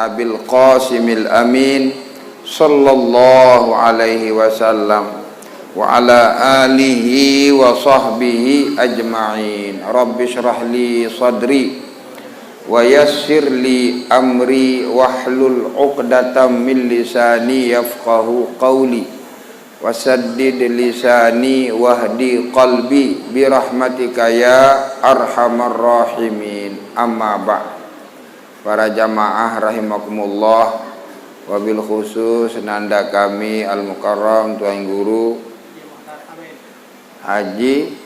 Abil Qasimil Amin sallallahu alaihi wasallam wa ala alihi wa sahbihi ajma'in. Rabbi shrah li sadri wa yassir li amri wahlul 'uqdatam min lisani yafqahu qawli wasaddid lisani wahdi qalbi birahmatika ya arhamar rahimin. Amma ba'd. Para jamaah rahimakumullah, wabil khusus nanda kami al-mukarram tuan guru Haji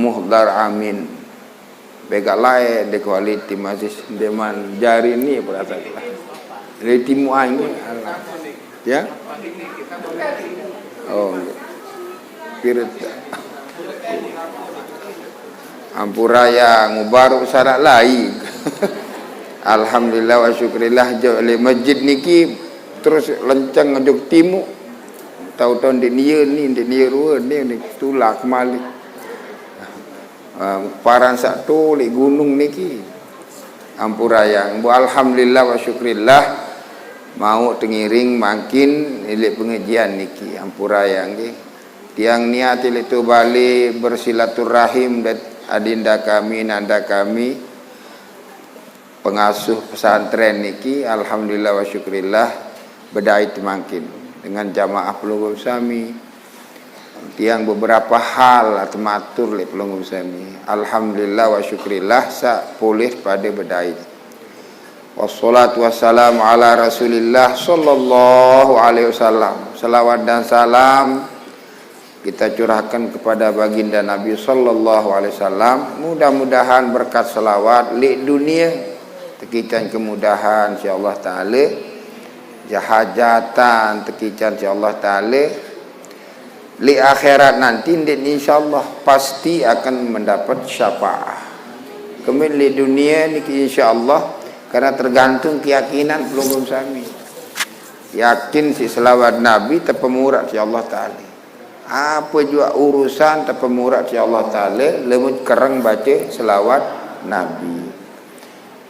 Muhdar Amin bega lae de kualiti masih deman jari ni berasa dari timu aing ya. Oh, pirit ampuraya ngubaru sarak lain. Alhamdulillah wa syukrillah jole masjid niki terus lenceng ngejuk timu. Tahu-tahu di nieu ni rueuh ni tulak malik. Paran sak tu li gunung niki. Ampuraya. Alhamdulillah wa syukrillah mau tengiring makin ilik pengajian niki ampuraya nggih. Tiang niat ilik tu balik bersilaturahim dan adinda kami nanda kami pengasuh pesantren niki alhamdulillah wa syukrillah bedait makin dengan jamaah pelungguh sami tiang beberapa hal atau matur le pelungguh sami alhamdulillah wa syukrillah sa pulih pada bedait. Wassalatu wassalamu ala rasulillah sallallahu alaihi wasallam. Salawat dan salam kita curahkan kepada baginda Nabi sallallahu alaihi wasallam. Mudah-mudahan berkat salawat li dunia tekican kemudahan insyaallah taala, jahajatan tekican insyaallah taala, li akhirat nanti insyaallah pasti akan mendapat syafaat. Kemudian li dunia niki insyaallah karena tergantung keyakinan pelungguh sami. Yakin si selawat Nabi terpemurat insyaallah taala. Apa juga urusan terpemurat insyaallah taala lemut kereng baca selawat Nabi.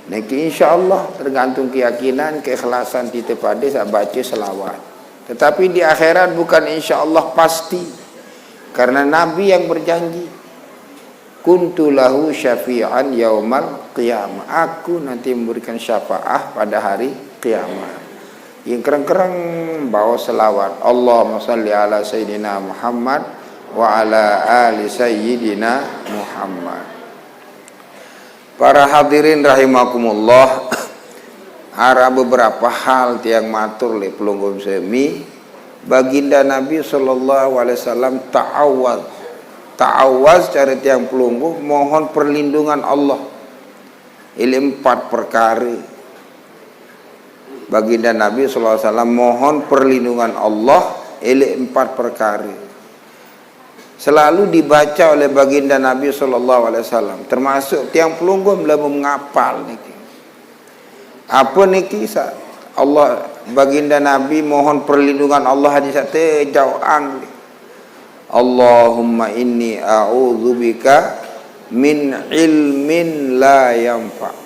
Niki insyaallah tergantung keyakinan, keikhlasan kita pada saat baca selawat. Tetapi di akhirat bukan insyaallah pasti. Karena Nabi yang berjanji, kuntu lahu syafi'an yaumal qiyamah. Aku nanti memberikan syafaat pada hari kiamat. Yang kereng-kereng bawa selawat. Allahumma salli ala sayyidina Muhammad wa ala ali sayyidina Muhammad. Para hadirin rahimakumullah, ada beberapa hal tiang matur le pelungguh semi. Baginda Nabi sallallahu alaihi wasallam ta'awaz cara tiang pelungguh mohon perlindungan Allah. Ini 4 perkara. Baginda Nabi sallallahu alaihi wasallam mohon perlindungan Allah ini 4 perkara. Selalu dibaca oleh baginda Nabi sallallahu alaihi wasallam, termasuk tiang pelungguh belum menghafal niki. Apa niki? Allah baginda Nabi mohon perlindungan Allah hadis satu jauang. Allahumma inni a'udzubika min ilmin la yanfa.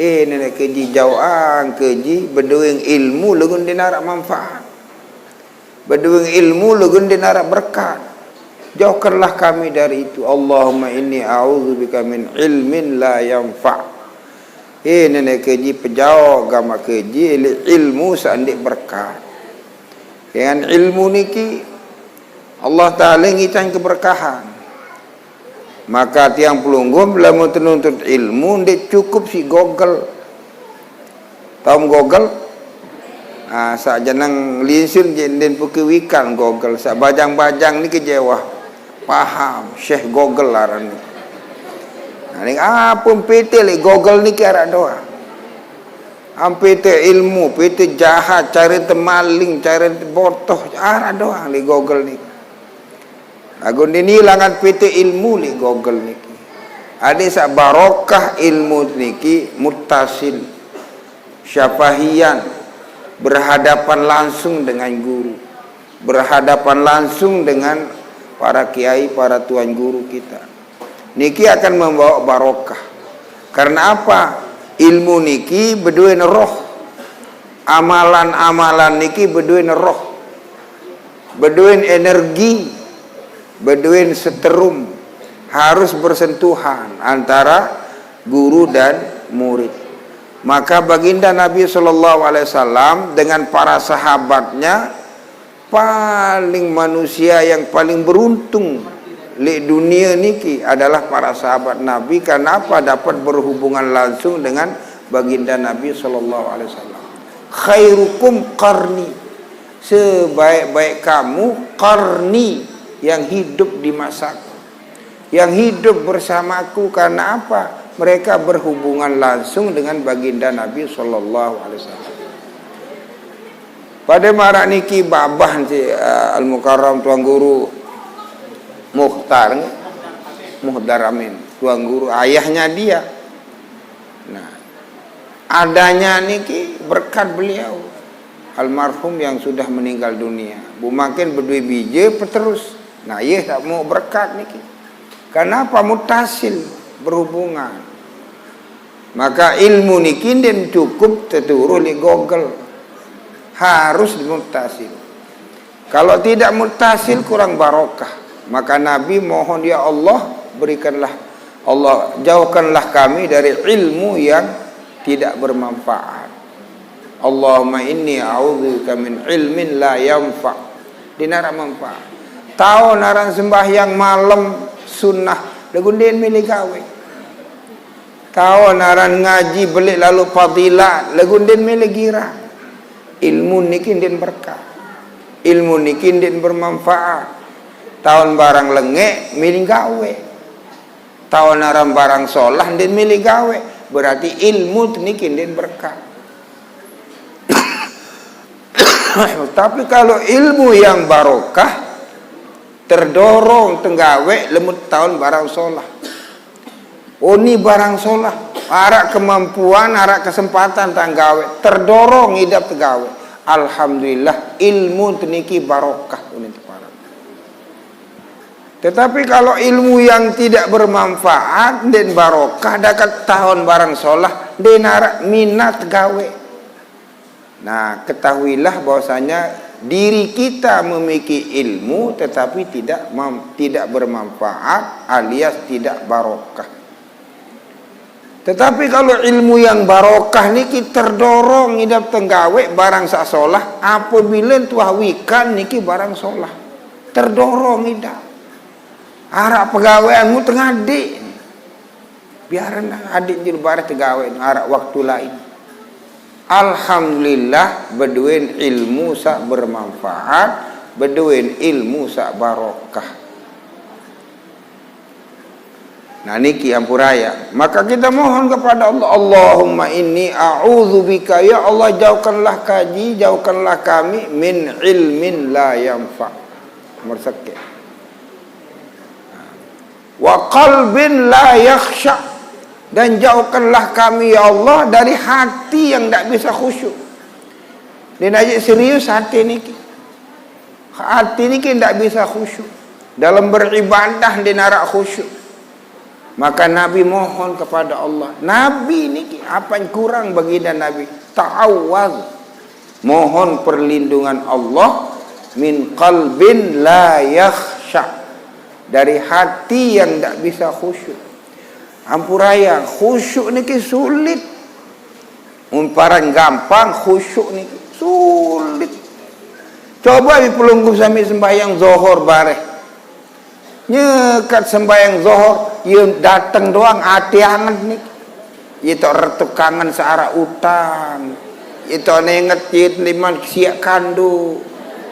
Nenek keji jauang keji berdoing ilmu legun dinarak manfaat. Berdoing ilmu legun dinarak berkat. Jauhkanlah kami dari itu. Allahumma inni a'udzubika min ilmin la yanfa'. Nenek keji pejauh agama keji ilmu sandik berkat. Dengan ilmu niki Allah Ta'ala ngican keberkahan. Maka tiang pelungguh bila mau menuntut ilmu ndik cukup si Google. Tahu Google? Sak jenang linsun jenden pukewikan Google. Sak bajang-bajang ni kejewah. Paham Syekh Google laran ni. Ni apa PT le Google ni kira doa. PT ilmu, PT jahat, cara temaling, cara botoh, arah doa le Google ni. Agun ni hilangan PT ilmu le Google ni. Ada sak barokah ilmu niki muttasil, syafahian, berhadapan langsung dengan guru, berhadapan langsung dengan para kiai, para tuan guru kita. Niki akan membawa barokah. Karena apa? Ilmu niki berdua roh. amalan-amalan niki beduin roh, beduin energi, beduin seterum, harus bersentuhan antara guru dan murid. Maka baginda Nabi SAW dengan para sahabatnya paling manusia yang paling beruntung di dunia niki adalah para sahabat Nabi. Kenapa? Dapat berhubungan langsung dengan baginda Nabi SAW. Khairukum qarni, sebaik-baik kamu qarni, yang hidup di masaku, yang hidup bersamaku. Karena apa? Mereka berhubungan langsung dengan baginda Nabi SAW. Pada marak niki babah si Al-Mukarram Tuan Guru Mukhtar Amin, Tuan Guru ayahnya dia. Nah, adanya niki berkat beliau almarhum yang sudah meninggal dunia. Bu makin berdua biji peterus. Nah, ia tak mau berkat niki. Kenapa? Mutasil berhubungan. Maka ilmu niki den cukup terturu di Google, harus mutasil. Kalau tidak mutasil kurang barokah. Maka Nabi mohon, ya Allah berikanlah, Allah jauhkanlah kami dari ilmu yang tidak bermanfaat. Allahumma inni a'udzubika min ilmin la yanfa, dinara manfaat. Tahu naran sembahyang malam sunnah legunden milih gawe. Tahu naran ngaji belik lalu fadilat legunden milih gira. Ilmu niki den berkah, ilmu niki den bermanfaat. Tahun barang lengek milih gawe, tahun naran barang solah den milih gawe. Berarti ilmu niki den berkah. Tapi kalau ilmu yang barokah terdorong tenggawe lemut tahun barang solah. Oh ni barang solah, arak kemampuan, arak kesempatan tanggawe, terdorong hidup tegawe. Alhamdulillah ilmu teniki barokah. Tetapi kalau ilmu yang tidak bermanfaat dan barokah dekat tahun barang solah, den arak minat gawe. Nah, ketahuilah bahwasanya diri kita memiliki ilmu tetapi tidak bermanfaat alias tidak barokah. Tetapi kalau ilmu yang barokah niki terdorong hidup tenggawe barang sak solah, apabila tuah wikan niki barang solah terdorong hidup. Arak pegawaianmu tengah adik, biaran adik jadi barang tegawe arak waktu lain. Alhamdulillah beduin ilmu sak bermanfaat, beduin ilmu sak barokah. Nah niki ampuraya. Maka kita mohon kepada Allah, Allahumma inni a'udzubika, ya Allah jauhkanlah kaji, jauhkanlah kami min ilmin la yanfa. Nomor sekian. Wa qalbin la yakhsha, dan jauhkanlah kami ya Allah dari hati yang tak bisa khusyuk. Dia najik serius hati niki. Hati niki tak bisa khusyuk. Dalam beribadah dia narak khusyuk. Maka Nabi mohon kepada Allah. Nabi niki apa yang kurang baginda Nabi? Ta'awwaz, mohon perlindungan Allah min qalbin la yakhsha, dari hati yang tak bisa khusyuk. Ampuraya khusyuk niki sulit. Umparan gampang, khusyuk niki sulit. Coba dipelungguh sambil sembahyang zuhur bareh. Nyekat sembahyang zuhur, ia datang doang hati hangat niki. Itu retuk kangen searah utang. Itu nenget yit liman siak kandu.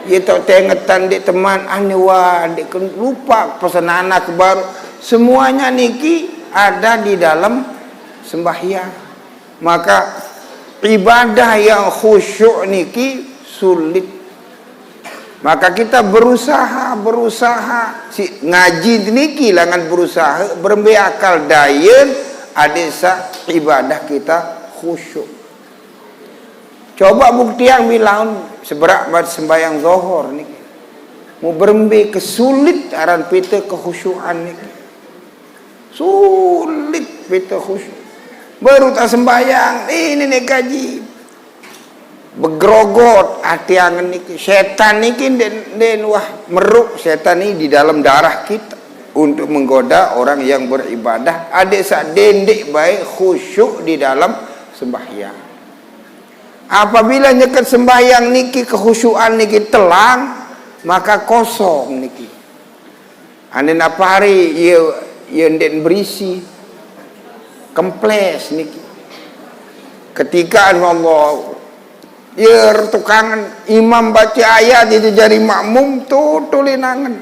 Itu tengetan di teman aniwa, di lupa pesan anak baru. Semuanya niki ada di dalam sembahyang. Maka ibadah yang khusyuk niki sulit. Maka kita berusaha si ngaji niki langan berusaha berbeakal dayen adesa ibadah kita khusyuk. Coba bukti yang bilang seberak mat sembahyang zuhur niki. Mau berembe kesulit aran pita kekhusyuan niki. Sulit pita khusyuk. Baru tak sembahyang, ini nih kaji. begrogot hati angen niki. Setan niki den wah meruk setan ini di dalam darah kita untuk menggoda orang yang beribadah. Adik sak dendek baik khusyuk di dalam sembahyang. Apabila nyekat sembahyang niki kekhusyuan niki telang, maka kosong niki. Ane apa hari ia den berisi kemples niki. Ketika Allah ya tukangan imam baca ayat itu jari makmum tuh tulinangan.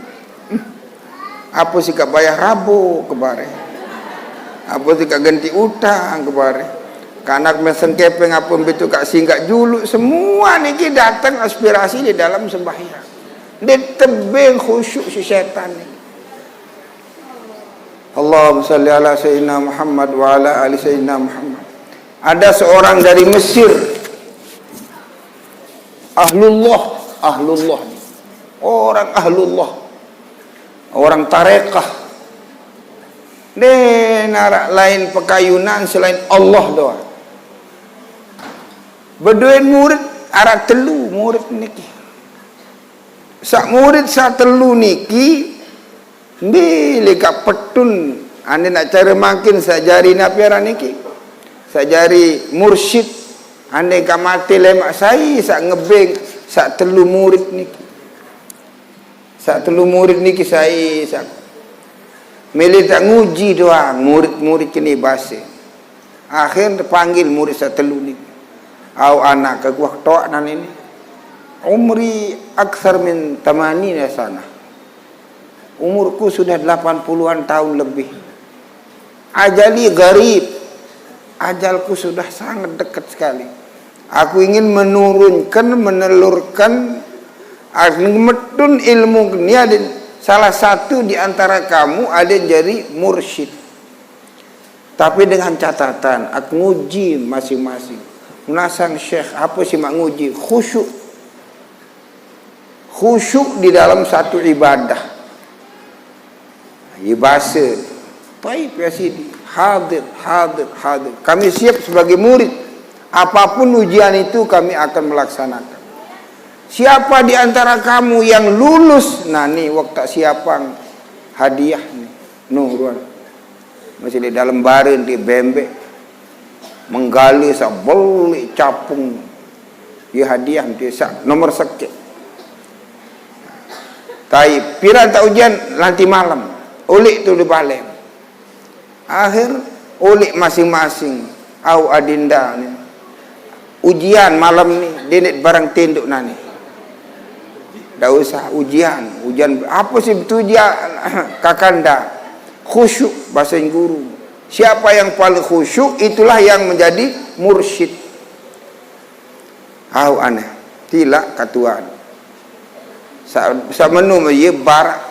Apa sih kak bayar rabu kebare? Apa sih kak ganti utang kebare? Kanak mesen kepeng apa betul kak singgah juluk semua niki datang aspirasi di dalam sembahyang. Dia tebing khusyuk si setan ni. Allahumma salli ala sayyidina Muhammad wa ala ali sayyidina Muhammad. Ada seorang dari Mesir, ahlullah, orang ahlullah, orang tarekah. Dia narak lain pekayunan selain Allah doa. Berduin murid arah telu murid niki. Sak murid sak telu niki bila kak petun ane nak cara makin sajari napiara niki sajari mursyid ane kak mati lemak saya sak ngebeng sak telu murid niki saya sak milih tak nguji doang murid kini bahasa akhir panggil murid sak telu niki au anak ke gua tok nan ini umri aksar min 80 sana. Umurku sudah 80-an tahun lebih. Ajali garib. Ajalku sudah sangat dekat sekali. Aku ingin menurunkan, menelurkan metun ilmu ini ada salah satu di antara kamu ada jadi mursyid. Tapi dengan catatan, aku nguji masing-masing. Menasang syekh, apa sih mak nguji? Khusyuk. Khusyuk di dalam satu ibadah. Bahasa baik ya Sidi, hadir. Kami siap sebagai murid. Apapun ujian itu kami akan melaksanakan. Siapa di antara kamu yang lulus? Nah nih waktu siapang hadiah nih. Nuruan. Masih di dalam barin di bembek. Menggali sabeli capung. Ya hadiah dia nomor sekian. Tapi pira tak ujian nanti malam. Ulik tu di balik. Akhir ulik masing-masing. Au adinda ni. Ujian malam ni denet barang tinduk nani. Dah usah ujian apa sih betul ujian kakanda? Khusyuk bahasa guru. Siapa yang paling khusyuk itulah yang menjadi mursyid. Au aneh. Tilak katuan. Sa menu ye barak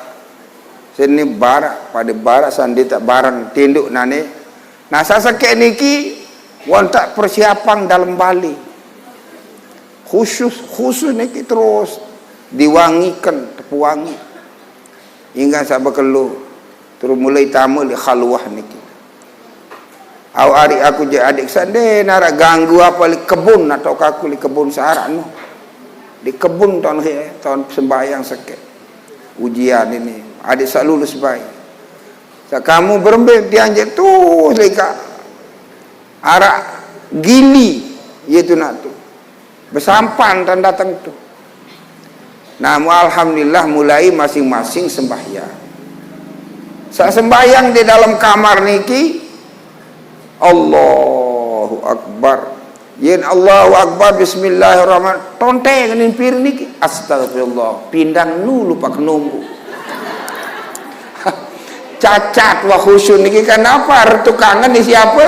sini barak pada barak sandi tak barang tinduk nane. Nah sasakek niki wan tak persiapan dalam Bali. Khusus niki terus diwangikan tepuangi hingga sampai kelu terus mulai tamu di khalwah niki. Au adik aku je adik sande nara ganggu apa di kebun atau aku di kebun sarak no. Di kebun tahun sembahyang sakit. Ujian ini adik sak lulus baik. Kamu berembek dianjak tu leka arak gili iaitu nak tu. Bersampan dan datang tu. Nah, alhamdulillah mulai masing-masing sembahyang. Sak sembahyang di dalam kamar niki Allahu Akbar. Yen Allahu Akbar bismillahirrahmanirrahim. Tonteng nin pir niki astagfirullah. Pindang nu lupa kenumbu. Cacat wa khusyuk niki kenapa? Retukangan di siapa?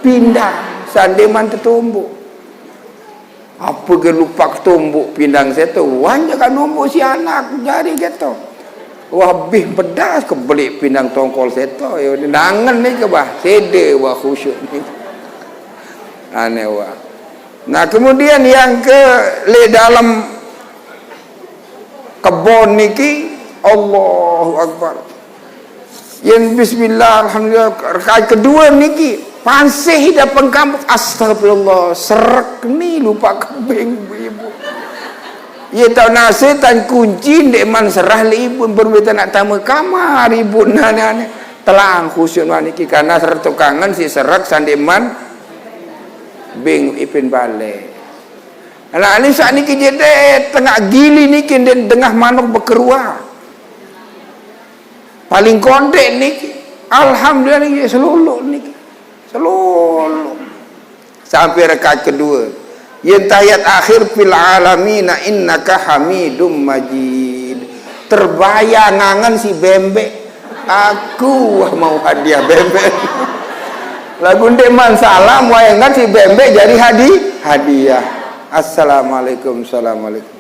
Pindang. Sandeman tertumbuk. Apa ke lupa ketumbuk pindang saya tu? Wanja kan numbuk si anak jari gitu. Wah bih pedas kebelik pindang tongkol saya tu. Nangan ni ke bah. Sede wa khusyuk ni. Aneh wah. Nah kemudian yang ke le dalam kebun niki Allahu Akbar. Yang bismillah alhamdulillah rakaat kedua niki Pansih hidapan kampung, astagfirullah, serak ni lupa kambing ibu. Ia tahu nasi tan kunci dek man serah li ibu berbeda nak tamu kamar ibu nana telang khusyuk waniki karena serta kangen si serak sandeman bing ipin balik. Anak ni saat ni kejadian tengah gili ni kini tengah manuk berkeruar. Paling kondek ni, alhamdulillah ni seluluk ni, seluluk. Sampai rakaat kedua. Yang ayat akhir fil alamina innaka hamidum majid. Terbayang ngangan si bembek. Aku mau hadiah bembek. Lagu deman salam wayangan si bembek jadi hadiah. Assalamualaikum, assalamualaikum.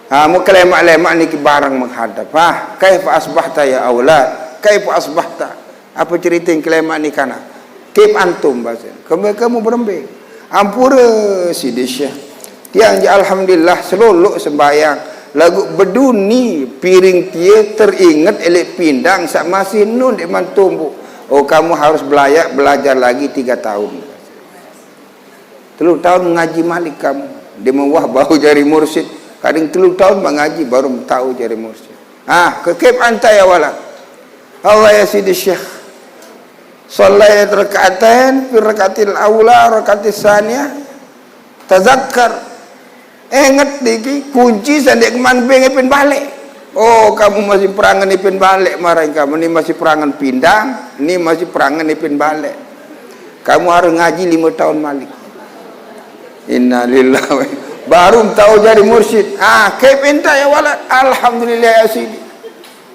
Kamu kelemak-lemak ni barang menghadap. Kaifa asbahta ya aulad? Kaifa asbahta? Apa cerita yang kelemak ni kana? Kaif antum bahasa. Kamu berembing. Ampura si Syekh. Tiang je alhamdulillah seluluk sembayang. Lagu beduni piring dia teringat elek pindang sak masih nun dek man tumbuk. Oh kamu harus belajar lagi 3 tahun. 3 tahun mengaji malik kamu. Dia mewah baru jadi mursyid. Kadang 3 tahun mengaji baru tahu jadi mursyid. Kekep anta ya wala. Allah ya Sidi Syekh. Salat rakaatain fi rakaatil aula rakaatis saniyah tazakkar ingat diki kunci sandek man beng ipin balik. Oh kamu masih perangan ipin balik marahin kamu ni masih perangan pindang ni masih perangan ipin balik. Kamu harus ngaji 5 tahun malik. Innalillahi baru tahu jadi mursyid. Kaif enta ya walad? Alhamdulillah ya Sidi.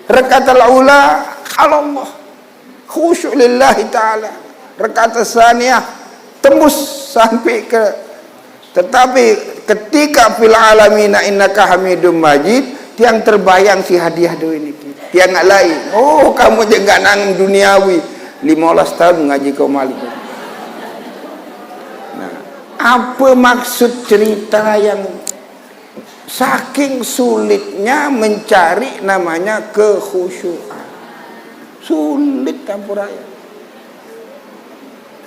Rakaatul aula Allah khusyuk lillahi ta'ala. Rakaat saniyah tembus sampai ke, tetapi ketika fil alamina innaka hamidum majid tiang terbayang si hadiah do ini tiang nak lain. Oh kamu je enggak nang duniawi 15 tahun ngaji kau malik. Nah, apa maksud cerita yang saking sulitnya mencari namanya kekhusyuan? Sulit campur ayat.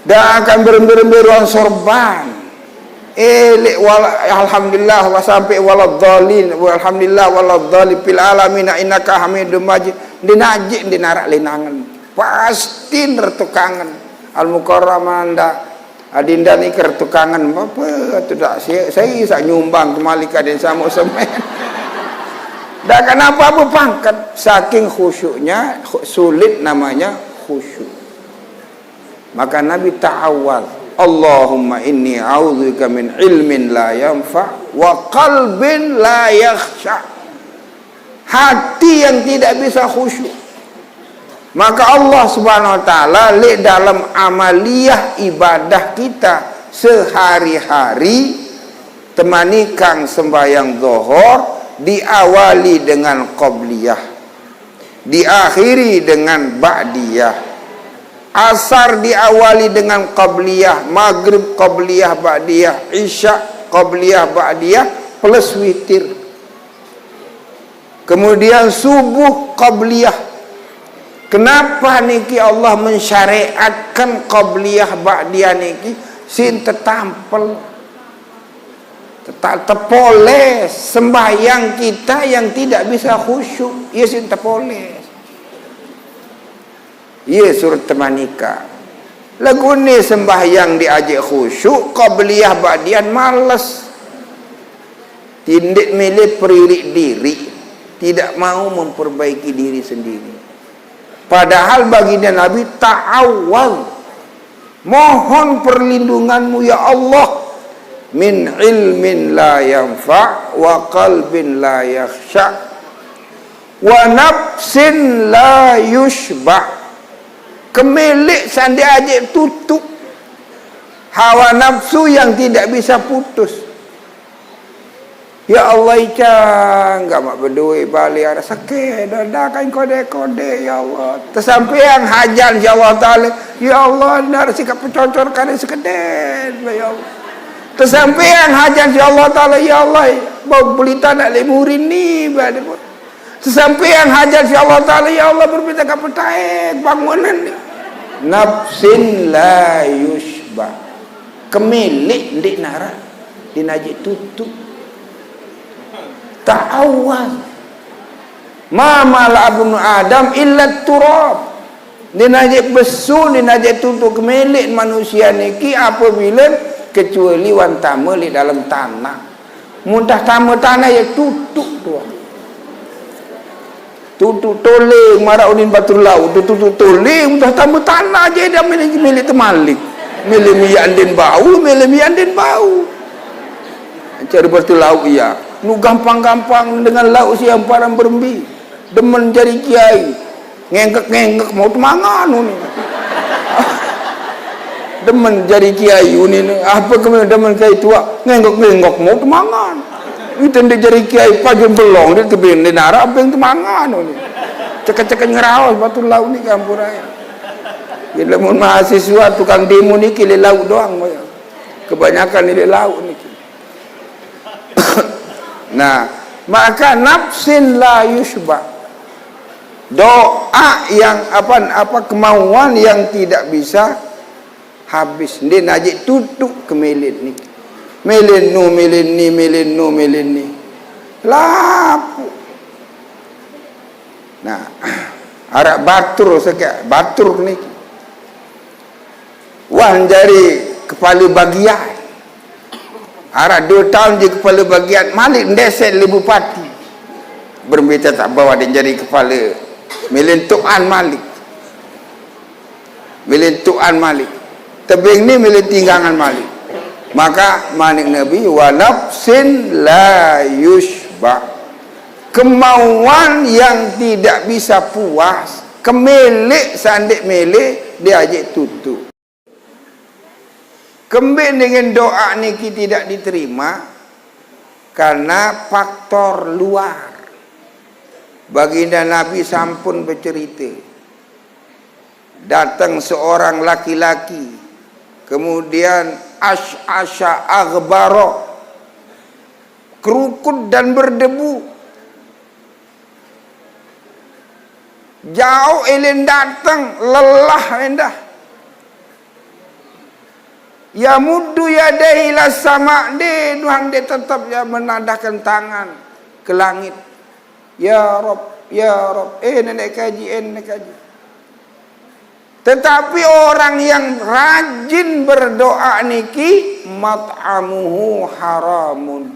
Dan akan berember-emberuan sorban. Alhamdulillah wa sampai waladhdallin walhamdulillah waladhdallin fil alamin innaka hamidum majid. Dinajik dinarak linangan. Pasti nertukangan. Al-Mukarramah anda adinda ni kertukangan apa tidak saya nyumbang kembali kaden sama semen. Dan kenapa pangkat saking khusyuknya sulit namanya khusyuk. Maka Nabi ta'awwadz, Allahumma inni a'udzubika min ilmin la yanfa' wa qalbin la yakhsha. Hati yang tidak bisa khusyuk. Maka Allah Subhanahu wa taala li dalam amaliyah ibadah kita sehari-hari temani kang sembahyang zuhur diawali dengan qabliyah, diakhiri dengan ba'diyah. Asar diawali dengan qabliyah, maghrib qabliyah ba'diyah, isya qabliyah ba'diyah plus witir. Kemudian subuh qabliyah. Kenapa niki Allah mensyariatkan qabliyah ba'diyah niki sin tetampel terpoles sembahyang kita yang tidak bisa khusyuk. Ia sin terpoles. Ia surat temanika. Lagu ni sembahyang diajak khusyuk, qabliyah ba'diyan malas. Tindik milih peririk diri, tidak mau memperbaiki diri sendiri. Padahal baginda Nabi ta'awwadz, mohon perlindunganmu ya Allah min ilmin la yanfa' wa qalbin la yakhsha wa nafsin la yushba. Kemilik sandi ajib tutup, hawa nafsu yang tidak bisa putus. Ya Allah ica enggak mak berduit balik ada sakit dah kain kode-kode ya Allah. Tersampai yang hajan ya Allah Ta'ala, ya Allah nar sikap pencocor kan sekedar ya Allah. Tersampai yang hajan ya Allah Ta'ala, ya Allah mau beli tanah lemurin ni bade. Tersampai yang hajan ya Allah Ta'ala, ya Allah berbeda kapetai bangunan ni. nafsin la yushba, kemilik ndik nara dinajik tutup ta'awaz ma mala abnu adam illa turab, dinajik besu dinajik tutup kemilik manusia niki apabila kecuali wan tama di dalam tanah, muntah tama tanah ya tutup doang, tutup toleh maraunin batur laut, tutup toleh muntah tama tanah je dia milik temalik, milik miandin bau, milik miandin bau. Cari batur laut ya, nu gampang-gampang dengan laut siang parang berembi, demen jari kiai, ngengkek mau temangan ni. Demen jari kiai ni, apa kemudian demen kiai tua, ngengkek mau temangan. Itu dia jari kiai pajun belong dia kebin di nara apa yang temangan ni. Cek-cek ngerawas batur laut ni kampung raya. Bila mun mahasiswa tukang demo ni kili laut doang, kebanyakan ni laut ni. Nah, maka nafsin la yushba, doa yang apa kemauan yang tidak bisa habis. Dia najik tutup ke melin ni, melin ni lapu. Nah, arak batur sekak batur ni wan jari kepala bagian, arak 2 tahun je kepala bagian malik ndeset le bupati berminta tak bawa dia jadi kepala melin Tuan Malik, melin Tuan Malik tebing ni melin tinggangan Malik. Maka manik Nabi wa nafsin la yushba, kemauan yang tidak bisa puas, kemilik sandik milik dia ajak tutup. Kembali dengan doa niki tidak diterima karena faktor luar. Baginda Nabi sampun bercerita, datang seorang laki-laki kemudian asya aghbara, kerukut dan berdebu, jauh elin datang lelah rendah, ya muddu yadaihi las sama, dia Tuhan dia tetap ya menadahkan tangan ke langit, ya Rob, ya Rob, nenek kaji. Tetapi orang yang rajin berdoa niki mat'amuhu haramun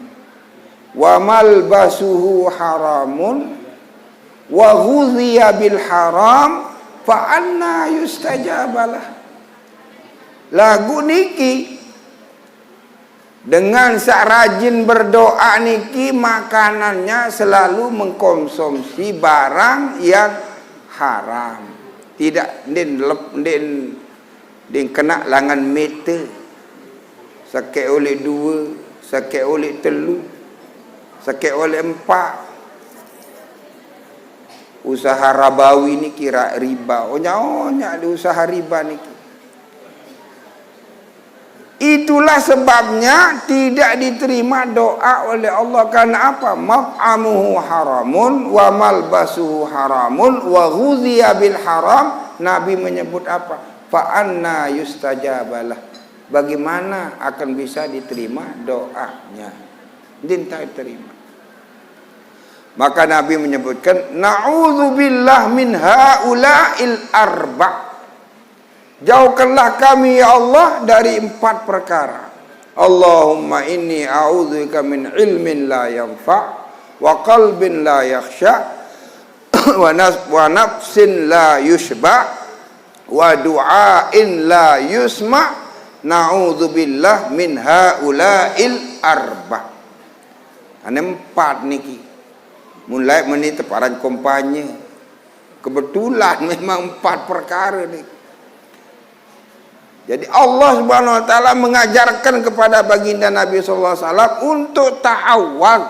wa malbasuhu haramun wa ghudhiya bil haram fa anna yustajabalah. Lagu niki dengan sak rajin berdoa niki makanannya selalu mengkonsumsi barang yang haram, tidak den kena langan meter, sakit oleh 2, sakit oleh 3, sakit oleh 4. Usaha rabawi ni kira riba, onya-onya ada usaha riba niki. Itulah sebabnya tidak diterima doa oleh Allah. Karena apa? Mat'amuhu haramun wa malbasuhu haramun wa ghudhiya bil haram. Nabi menyebut apa? Fa anna yustajabalah. Bagaimana akan bisa diterima doanya? Tidak diterima. Maka Nabi menyebutkan na'udzubillah min haula'il arba'. Jauhkanlah kami ya Allah dari 4 perkara. Allahumma inni a'udzubika min ilmin la yanfa' wa qalbin la yakhsha wa nafsin la yushba wa du'ain la yusma. Na'udzubillah min haula'il arba'. Ane 4 niki. Mulai menit teparan kompanya. Kebetulan memang 4 perkara niki. Jadi Allah Subhanahu wa taala mengajarkan kepada baginda Nabi sallallahu alaihi wasallam untuk ta'awudz.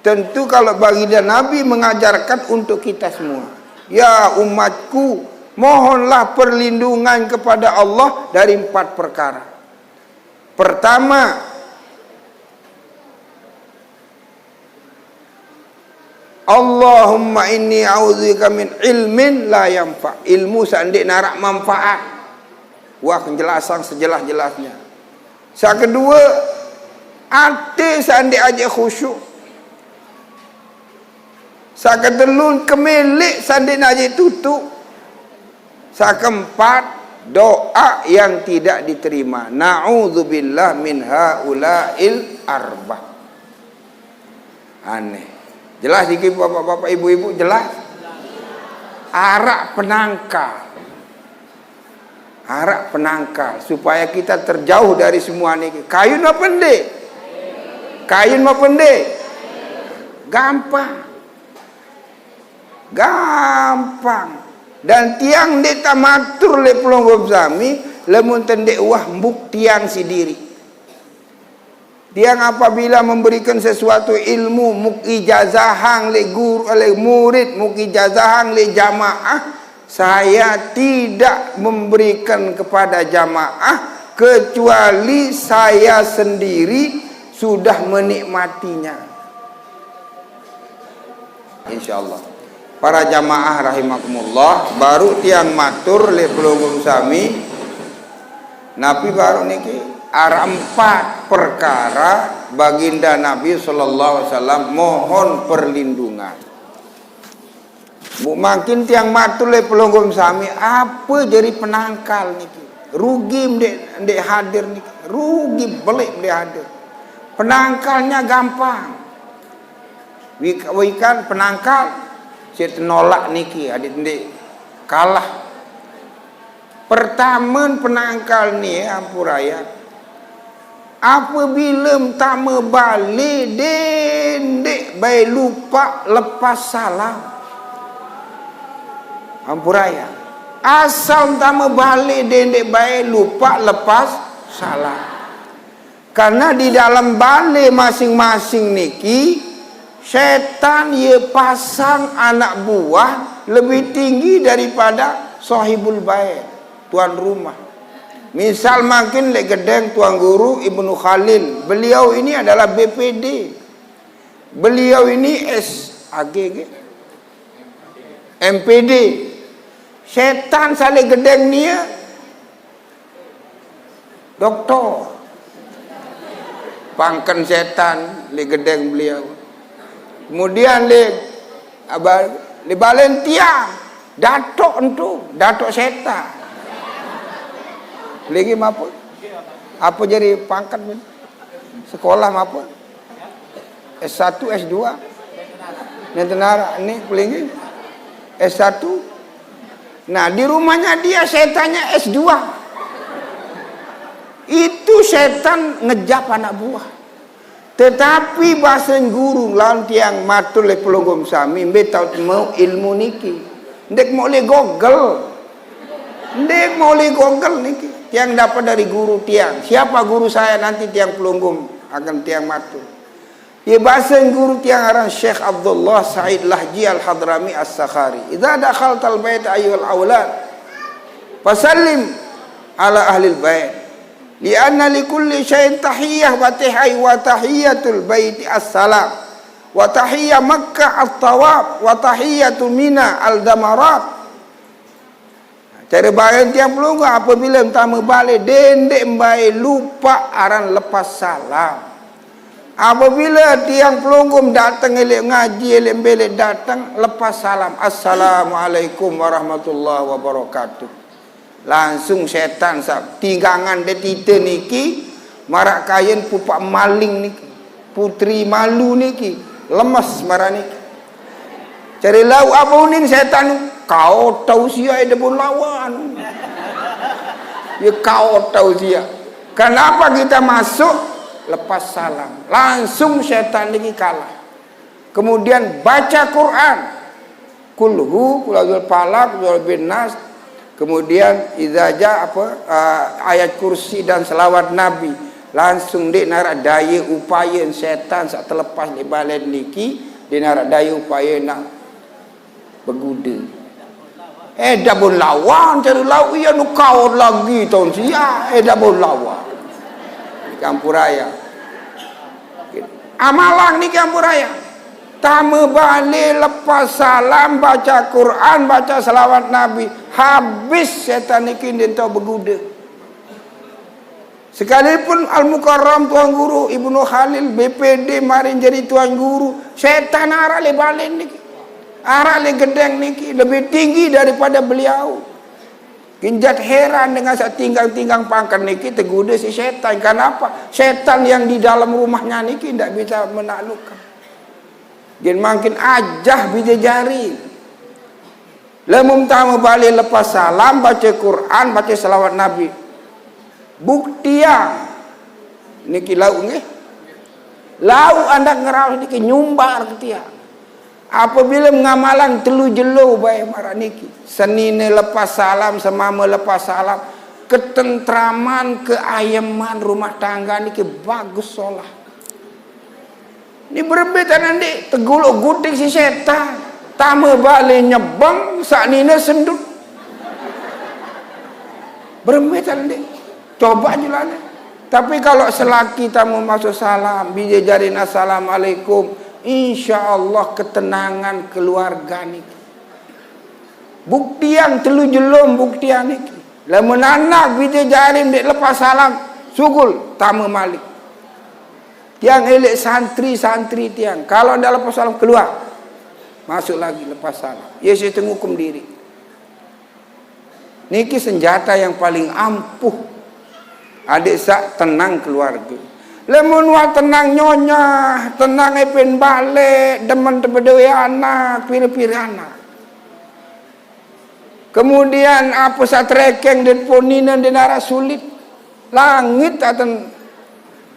Tentu kalau baginda Nabi mengajarkan untuk kita semua. Ya umatku, mohonlah perlindungan kepada Allah dari 4 perkara. Pertama, Allahumma inni a'udzubika min ilmin la yanfa. Ilmu sandik narak manfaat. Wah, penjelasan sejelas-jelasnya. Yang kedua, hati sandik aja khusyuk. Yang kedua, kemilik sandik aja tutup. Yang keempat, doa yang tidak diterima. Na'udzubillah min haula'il arbah. Aneh. Jelas dikit bapak-bapak, ibu-ibu, jelas? Arak penangkal. Arak penangkal supaya kita terjauh dari semua ini. Kayun apa pendek? Kayun apa pendek? Gampang. Gampang. Dan tiang dek tamatur le pelonggom sami, lemun tendek wah mbuk tiang si diri. Tiang apabila memberikan sesuatu ilmu, muk ijazahang le guru, le murid, muk ijazahang le jamaah, saya tidak memberikan kepada jamaah kecuali saya sendiri sudah menikmatinya. Insyaallah. Para jamaah rahimakumullah, baru tiang matur le pelonggom sami, nabi baru niki ada 4 perkara baginda Nabi SAW mohon perlindungan. Bu makin tiang matul le pelonggom sami apa jadi penangkal niki. Rugi ndek hadir niki. Rugi belik ndek hadir. Penangkalnya gampang. Wikan penangkal saya nolak niki adik ndek kalah. Pertama penangkal ni ampuraya. Apabila tama balik dendek baik lupa lepas salam. Ampuraya. Asal tama balik dendek baik lupa lepas salam. Karena di dalam balik masing-masing niki, syaitan ia pasang anak buah lebih tinggi daripada sahibul bait, tuan rumah. Misal makin le gedeng tuan guru Ibnu Khalil, beliau ini adalah BPD, beliau ini SAG, MPD. Setan sale gedeng nia doktor, pangken setan le gedeng beliau. Kemudian le balen tiang datok entu, datok setan. Lagi apa? Apa jadi pangkat sekolah apa? S1, S2. Nentenara ini lagi S1. Nah, di rumahnya dia setannya S2. Itu setan ngejap anak buah. Tetapi bahasa guru lawan tiang matul le pelonggom sami mbe tau mau ilmu niki. Ndek mau le Google. Ndek mau le Google niki. Tiang dapat dari guru tiang. Siapa guru saya nanti tiang pelunggum akan tiang matul. Ya bahasa guru tiang aran Syekh Abdullah Said Lahji Al-Hadrami As-Sakhari. Idza dakhaltal bait ayyuhal aulad fasallim ala ahli al-bait. Lianna likulli syai'in tahiyyah wa tahiyyatul bait as-salam. Wa tahiyyah Makkah at-tawaf wa tahiyyatu Mina al-damarat. Cara bayar tiang pelunggu apabila entah balik dendek mbai lupa aran lepas salam. Apabila tiang pelunggu datang elek ngaji elek belek datang lepas salam. Assalamualaikum warahmatullahi wabarakatuh. Langsung setan tinggangan de tite niki marak kayen pupak maling niki. Putri malu niki lemas marah niki. Cari lau apa unin setan kau tahu sia ada pun lawan. Ya kau tahu sia. Kenapa kita masuk lepas salam? Langsung setan ini kalah. Kemudian baca Quran. Kulhu, kulazul falak, kulazul bin nas. Kemudian idza ayat kursi dan selawat Nabi. Langsung dia narak daya upaya setan saat terlepas di balen niki, dia narak daya upaya nak beguda. Dah pun lawan cari lawan ya nu kau lagi tahun sia. Dah pun lawan. Campur raya. Amalang ni campur raya. Tama balik, lepas salam, baca Quran, baca selawat Nabi. Habis setan ini dia tahu berguda. Sekalipun Al-Mukarram Tuan Guru Ibnu Khalil BPD mari jadi Tuan Guru, setan arah le balik ni. Arah le gedeng ni lebih tinggi daripada beliau. Kinjat heran dengan tinggal-tinggal pangkat ni tergoda si setan. Kenapa? Setan yang di dalam rumahnya ni tidak bisa menaklukkan. Dia makin ajah bija jari. Lemum tamu balik lepas salam, baca Quran, baca selawat Nabi. Buktian niki lau nggih. Lau anda ngerau niki nyumbar ketia. Apabila ngamalan telu jelo bae marah niki. Senine lepas salam, semama lepas salam, ketentraman, keayaman rumah tangga niki bagus solah. Ini berbetan nanti teguluk gudik si setan. Tama balik nyebang, saat ini sendut. Berbetan nanti. Coba jalannya. Tapi kalau selaki tamu masuk salam, bija jarin assalamualaikum, insya Allah ketenangan keluarga ni. Buktian telu jelum buktian ni. Lamun anak bija jarin dek lepas salam, sugul tamu malik. Tiang elek santri-santri tiang. Kalau anda lepas salam keluar, masuk lagi lepas salam. Ya saya tengukum diri. Niki senjata yang paling ampuh. Adik sak tenang keluarga. Lemun wa tenang nyonya, tenang epen balik, demen tebedewe anak, pira-pira anak. Kemudian apa sak trekeng dan poninan dan arah sulit. Langit atau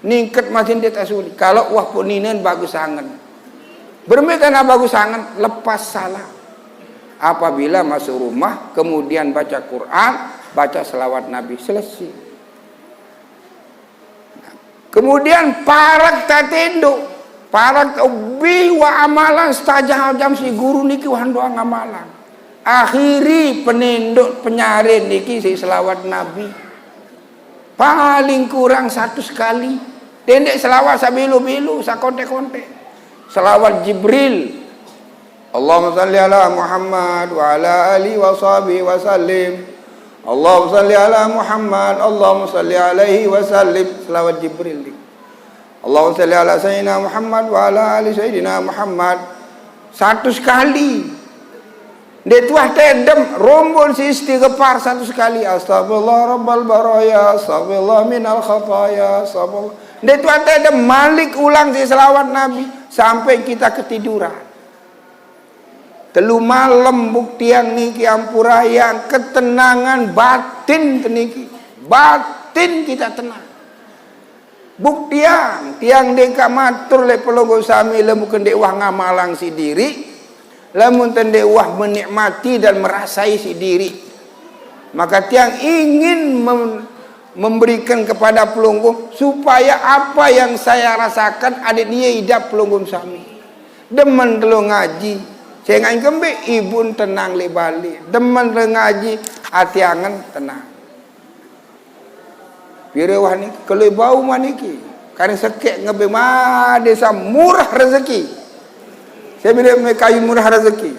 ningkat masin dia tak sulit. Kalau wah poninan bagus sangat. Bermekana bagus sangat lepas salam. Apabila masuk rumah, kemudian baca Quran, baca selawat Nabi, selesai. Kemudian parak tatendo, parak ubi wa amalan stajah jam si guru niki wan doang amalan. Akhiri penenduk penyarin niki si selawat Nabi. Paling kurang 1 sekali. Tendek selawat sabilu-bilu, sakontek-kontek. Selawat Jibril. Allahumma salli ala Muhammad wa ala alihi wa sahbihi wa sallim. Allahumma salli ala Muhammad, Allahumma salli alaihi wa sallim. Selawat Jibril. Allahumma salli ala Sayyidina Muhammad wa ala ali Sayyidina Muhammad. 1 sekali. Dia tuah tedem rombol si istighfar 1 sekali. Astagfirullah rabbal baraya, astagfirullah minal khataya, astagfirullah. Dia tuah tedem malik ulang si selawat Nabi sampai kita ketiduran. Telu malam buktian niki ampura yang ketenangan batin teniki. Batin kita tenang. Buktian tiang deka matur le pelonggo sami lemu kendek wah ngamalang si diri. Lamun tende wah menikmati dan merasai si diri, maka tiang ingin memberikan kepada pelunggung supaya apa yang saya rasakan ada dia hidup pelunggung sami. Demen telu ngaji, saya ngaji kembe ibun tenang le bali. Demen telu ngaji hati angan tenang. Pire wah ni kalau bau maniki, karena sekek ngebe mah desa murah rezeki. Saya bilang kayu murah rezeki.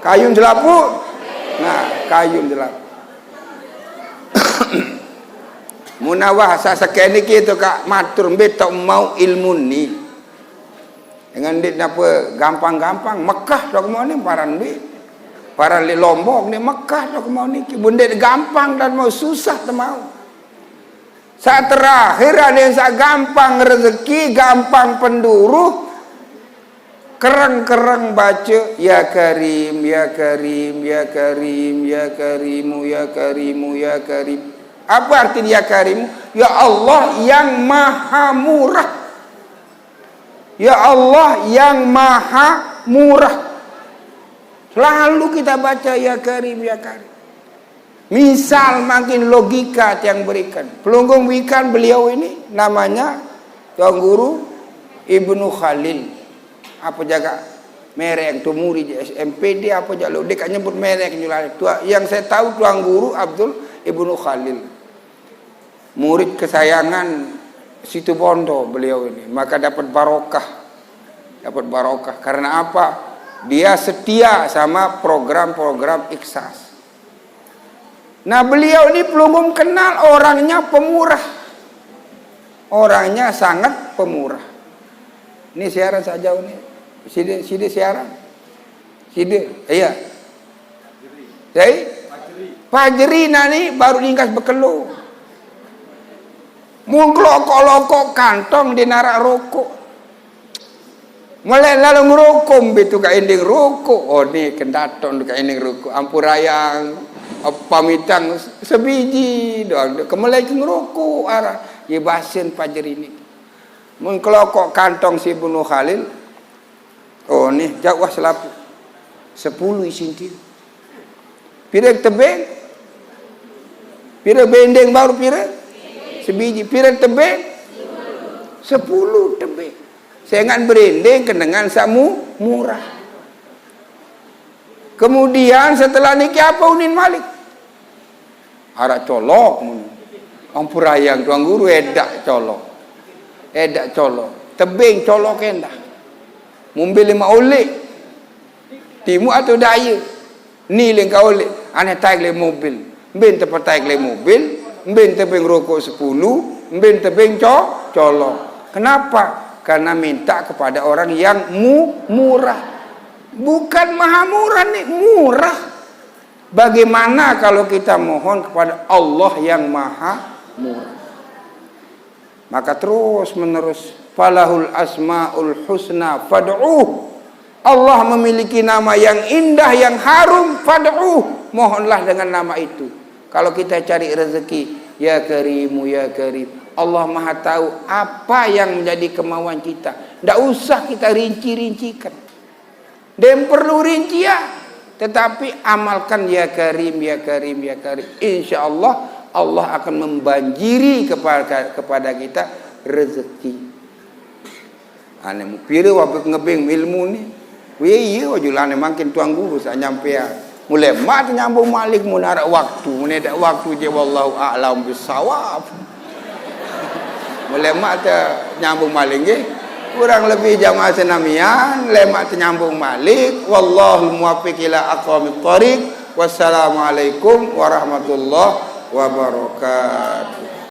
Kayu jelapu. Nah, kayu jelapu. Munawah sasaken niki tu kak matur mbet tak mau ilmu ni. Dengan dit apa gampang-gampang Mekah dak mau ni paran mbet. Para li Lombok ni Mekah dak mau niki. Bundet gampang dan mau susah tak mau. Saat terakhir ada yang gampang rezeki, gampang penduruh. Kerang-kerang baca ya Karim, ya Karim, ya Karim, ya Karimu, ya Karimu, ya Karim. Apa arti ya Karim? Ya Allah yang maha murah. Ya Allah yang maha murah. Selalu kita baca ya Karim, ya Karim. Misal makin logika yang berikan. Pelunggung ikan beliau ini namanya Tuan Guru Ibnu Khalil. Apa jaga merek tu murid SMPD apa jaga lu dia nyebut merek yang saya tahu Tuan Guru Abdul Ibnu Khalil, murid kesayangan Situ Bondo beliau ini, maka dapat barokah dapat barokah. Karena apa? Dia setia sama program-program Ikhlas. Nah, beliau ini belum kenal orangnya pemurah. Orangnya sangat pemurah. Ini siaran saja ini. Sidi siaran. Sidi, iya. Jadi, Fajri nani baru ringkas bekelu. Mungklok-lokok kantong di narak rokok. Mulai lalu ngerokok betul ka ending rokok. Oh ni kendaton ka ending rokok. Ampurayang pamitan sebiji doang. Kemelai ngerokok arah ye basen Fajri ini. Mungklokok kantong si Bunuh Khalil. Oh ni jauh selapu. 10 isintil. Pirek tebeng. Pirek bendeng baru pirek. Sebiji. Pirek tebeng. 10 tebeng. Saya ingat berendeng kendengan samu murah. Kemudian setelah nikah apa Unin Malik? Arak colok. Ampurayang tuang guru edak colok. Edak colok. Tebing colok endah. Mobil 5 oleh. Timu atau daya. Ni lengkau oleh. Aneh taik le mobil. Mben tepat taik le mobil. Mben tebing rokok 10. Mben tebing colok. Kenapa? Karena minta kepada orang yang murah. Bukan maha murah nih, murah. Bagaimana kalau kita mohon kepada Allah yang maha murah? Maka terus menerus, falahul asmaul husna fad'uh. Allah memiliki nama yang indah, yang harum, fad'uh. Mohonlah dengan nama itu. Kalau kita cari rezeki, ya karimu, ya karim. Allah maha tahu apa yang menjadi kemauan kita. Tidak usah kita rinci-rincikan. Dan perlu rincian. Tetapi amalkan ya karim, ya karim, ya karim. Insya Allah, Allah akan membanjiri kepada kita rezeki. Ane mu pira wabek ngebeng ilmu ni. Iya wajulan makin tuang guru saya nyampe ya. Mulai mat nyambung malik munarak waktu. Munedak waktu je wallahu a'lam bisawab. Mulai mak nyambung malik nggih. Kurang lebih jamaah senamian, lemak nyambung malik. Wallahu muwaffiq ila aqwamit thoriq. Wassalamualaikum warahmatullahi wabarakatuh.